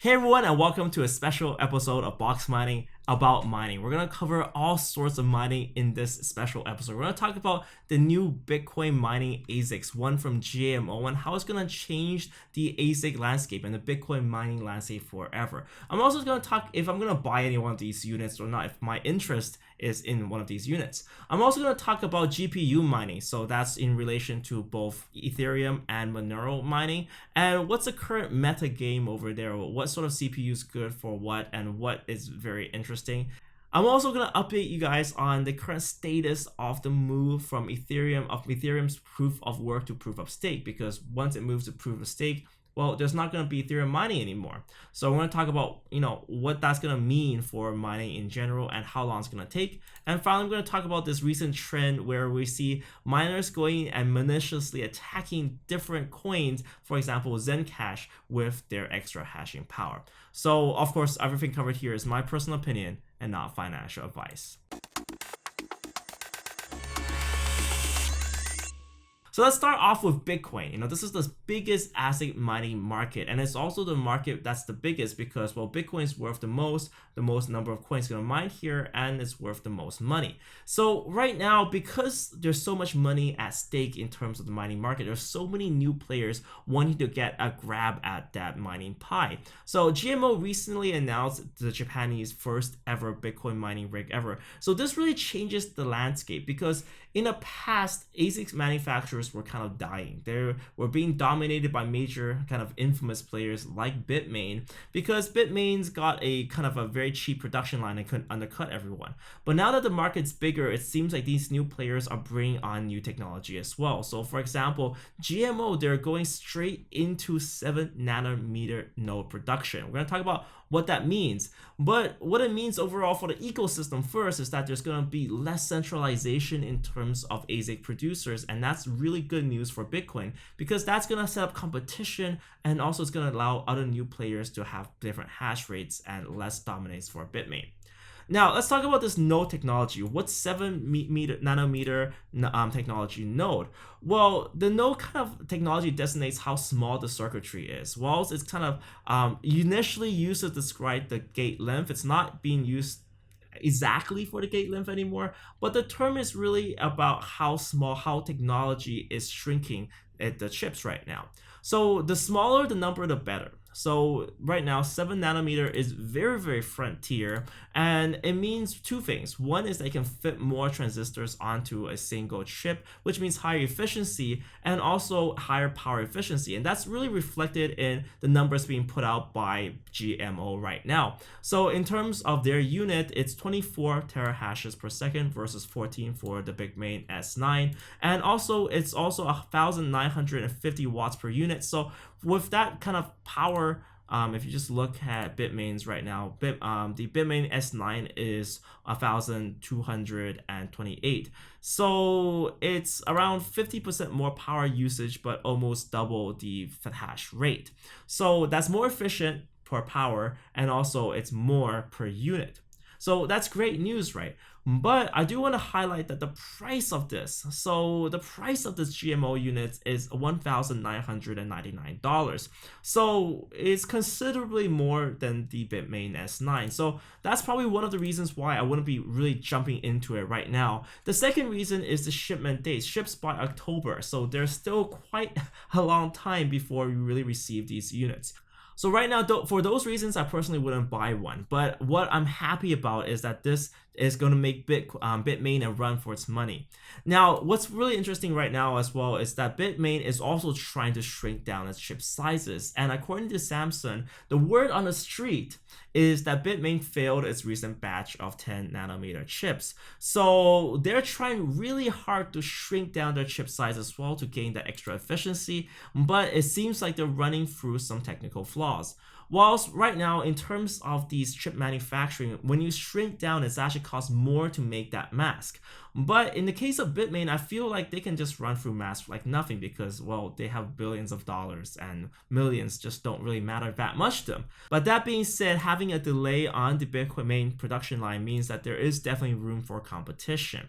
Hey everyone, and welcome to a special episode of Boxmining about mining. We're going to cover all sorts of mining in this special episode. We're going to talk about the new Bitcoin mining ASICs, one from GMO, and how it's going to change the ASIC landscape and the Bitcoin mining landscape forever. I'm also going to talk if I'm going to buy any one of these units or not, if my interest is in one of these units. I'm also going to talk about GPU mining, so that's in relation to both Ethereum and Monero mining, and what's the current meta game over there, what sort of CPU is good for what, and what is very interesting. I'm also going to update you guys on the current status of the move from Ethereum's proof of work to proof of stake, because once it moves to proof of stake, well, there's not going to be Ethereum mining anymore. So we're going to talk about, what that's going to mean for mining in general and how long it's going to take. And finally, I'm going to talk about this recent trend where we see miners going and maliciously attacking different coins, for example, Zencash, with their extra hashing power. So, of course, everything covered here is my personal opinion and not financial advice. So let's start off with Bitcoin. This is the biggest ASIC mining market, and it's also the market that's the biggest because, well, Bitcoin is worth the most number of coins going to mine here, and it's worth the most money. So right now, because there's so much money at stake in terms of the mining market, there's so many new players wanting to get a grab at that mining pie. So GMO recently announced the Japanese first ever Bitcoin mining rig ever. So this really changes the landscape because in the past, ASICs manufacturers were kind of dying. They were being dominated by major kind of infamous players like Bitmain because Bitmain's got a kind of a very cheap production line and couldn't undercut everyone. But now that the market's bigger, it seems like these new players are bringing on new technology as well. So for example, GMO, they're going straight into 7 nanometer node production. We're going to talk about what that means. But what it means overall for the ecosystem first is that there's going to be less centralization in terms of ASIC producers, and that's really good news for Bitcoin because that's going to set up competition, and also it's going to allow other new players to have different hash rates and less dominance for Bitmain. Now, let's talk about this node technology. What's 7 nanometer technology node? Well, the node kind of technology designates how small the circuitry is. While it's kind of initially used to describe the gate length, it's not being used exactly for the gate length anymore, but the term is really about how small, how technology is shrinking at the chips right now. So the smaller the number, the better. So right now, 7 nanometer is very, very frontier, and it means two things. One is they can fit more transistors onto a single chip, which means higher efficiency and also higher power efficiency. And that's really reflected in the numbers being put out by GMO right now. So in terms of their unit, it's 24 terahashes per second versus 14 for the Bitmain S9. And also, it's also 1,950 watts per unit. So with that kind of power, if you just look at Bitmains right now, the Bitmain S9 is 1,228. So it's around 50% more power usage, but almost double the hash rate. So that's more efficient per power, and also it's more per unit. So that's great news, right? But I do want to highlight that the price of this, so the price of this GMO unit is $1,999. So it's considerably more than the Bitmain S9. So that's probably one of the reasons why I wouldn't be really jumping into it right now. The second reason is the shipment dates, ships by October. So there's still quite a long time before we really receive these units. So right now, for those reasons, I personally wouldn't buy one. But what I'm happy about is that this is going to make Bitmain a run for its money. Now, what's really interesting right now as well is that Bitmain is also trying to shrink down its chip sizes. And according to Samsung, the word on the street is that Bitmain failed its recent batch of 10 nanometer chips. So they're trying really hard to shrink down their chip size as well to gain that extra efficiency, but it seems like they're running through some technical flaws. Whilst right now, in terms of these chip manufacturing, when you shrink down, it actually costs more to make that mask. But in the case of Bitmain, I feel like they can just run through masks like nothing because, well, they have billions of dollars and millions just don't really matter that much to them. But that being said, having a delay on the Bitcoin production line means that there is definitely room for competition.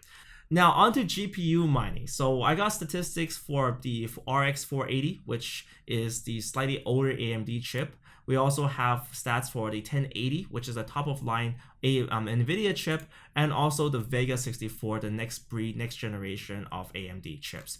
Now onto GPU mining. So I got statistics for the RX 480, which is the slightly older AMD chip, We also have stats for the 1080, which is a top of line NVIDIA chip, and also the Vega 64, the next generation of AMD chips.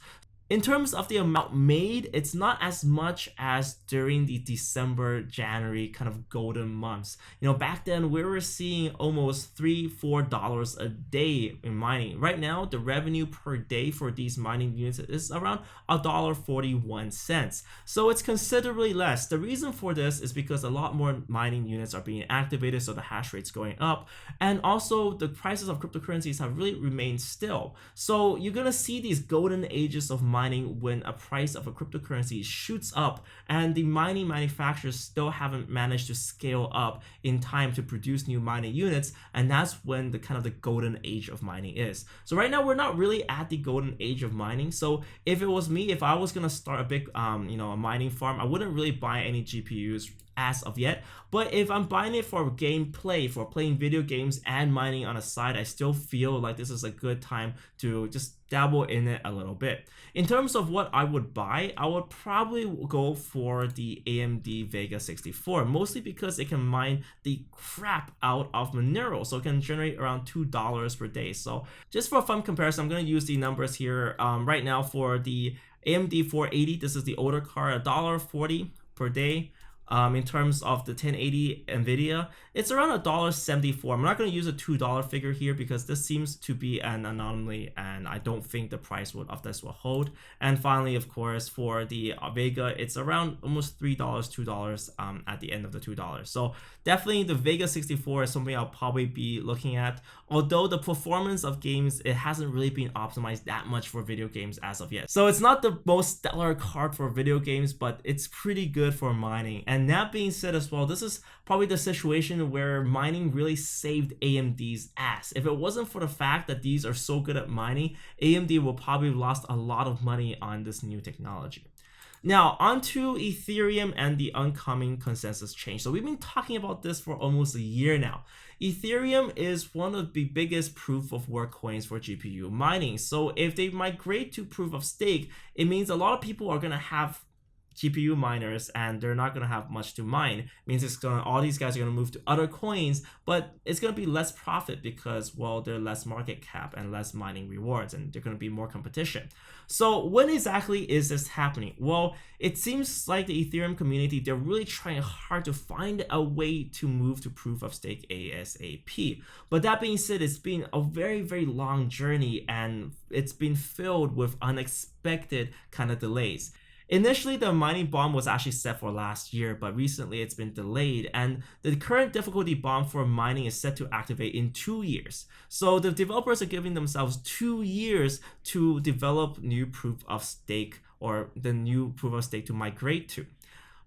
In terms of the amount made, it's not as much as during the December, January kind of golden months. Back then we were seeing almost $3-4 a day in mining. Right now, the revenue per day for these mining units is around $1.41. So it's considerably less. The reason for this is because a lot more mining units are being activated, so the hash rate's going up, and also the prices of cryptocurrencies have really remained still. So you're gonna see these golden ages of mining when a price of a cryptocurrency shoots up and the mining manufacturers still haven't managed to scale up in time to produce new mining units, and that's when the kind of the golden age of mining is. So right now we're not really at the golden age of mining. So if it was me, if I was gonna start a big a mining farm, I wouldn't really buy any GPUs as of yet. But if I'm buying it for gameplay, for playing video games and mining on the side, I still feel like this is a good time to just dabble in it a little bit. In terms of what I would buy, I would probably go for the AMD Vega 64, mostly because it can mine the crap out of Monero, so it can generate around $2 per day. So just for a fun comparison, I'm going to use the numbers here. Right now for the AMD 480, this is the older card, $1.40 per day. In terms of the 1080 NVIDIA, it's around $1.74. I'm not going to use a $2 figure here because this seems to be an anomaly, and I don't think the price of this will hold. And finally, of course, for the Vega, it's around almost $3, $2 at the end of the $2. So definitely the Vega 64 is something I'll probably be looking at. Although the performance of games, it hasn't really been optimized that much for video games as of yet. So it's not the most stellar card for video games, but it's pretty good for mining. And that being said as well, this is probably the situation where mining really saved AMD's ass. If it wasn't for the fact that these are so good at mining, AMD will probably have lost a lot of money on this new technology. Now, onto Ethereum and the oncoming consensus change. So we've been talking about this for almost a year now. Ethereum is one of the biggest proof of work coins for GPU mining. So if they migrate to proof of stake, it means a lot of people are going to have GPU miners and they're not going to have much to mine. It means all these guys are going to move to other coins, but it's going to be less profit because, well, they're less market cap and less mining rewards, and there's going to be more competition. So when exactly is this happening? Well, it seems like the Ethereum community, they're really trying hard to find a way to move to proof of stake ASAP. But that being said, it's been a very, very long journey, and it's been filled with unexpected kind of delays. Initially, the mining bomb was actually set for last year, but recently it's been delayed, and the current difficulty bomb for mining is set to activate in 2 years. So the developers are giving themselves 2 years to develop new proof of stake, or the new proof of stake to migrate to.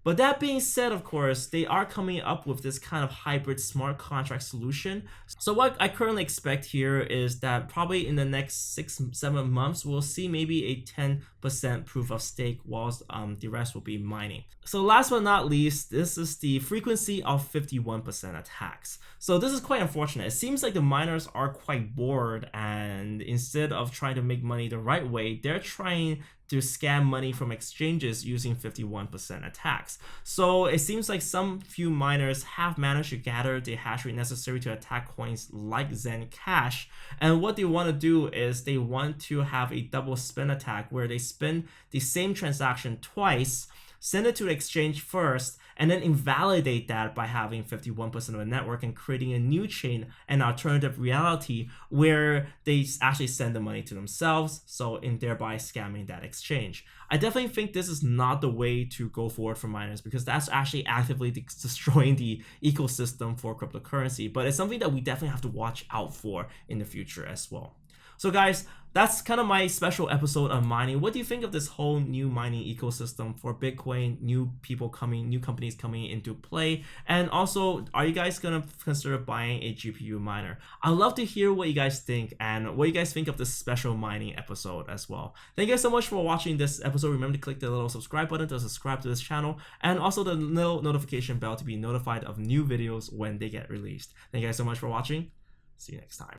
But that being said, of course, they are coming up with this kind of hybrid smart contract solution. So what I currently expect here is that probably in the next 6-7 months, we'll see maybe a 10% proof of stake, whilst the rest will be mining. So last but not least, this is the frequency of 51% attacks. So this is quite unfortunate. It seems like the miners are quite bored, and instead of trying to make money the right way, they're trying to scam money from exchanges using 51% attacks. So it seems like some few miners have managed to gather the hash rate necessary to attack coins like Zen Cash. And what they want to do is they want to have a double spin attack where they spin the same transaction twice, send it to the exchange first, and then invalidate that by having 51% of a network and creating a new chain, an alternative reality where they actually send the money to themselves, so in thereby scamming that exchange. I definitely think this is not the way to go forward for miners, because that's actually actively destroying the ecosystem for cryptocurrency, but it's something that we definitely have to watch out for in the future as well. So guys, that's kind of my special episode on mining. What do you think of this whole new mining ecosystem for Bitcoin, new companies coming into play? And also, are you guys gonna consider buying a GPU miner? I'd love to hear what you guys think and what you guys think of this special mining episode as well. Thank you guys so much for watching this episode. Remember to click the little subscribe button to subscribe to this channel, and also the little notification bell to be notified of new videos when they get released. Thank you guys so much for watching. See you next time.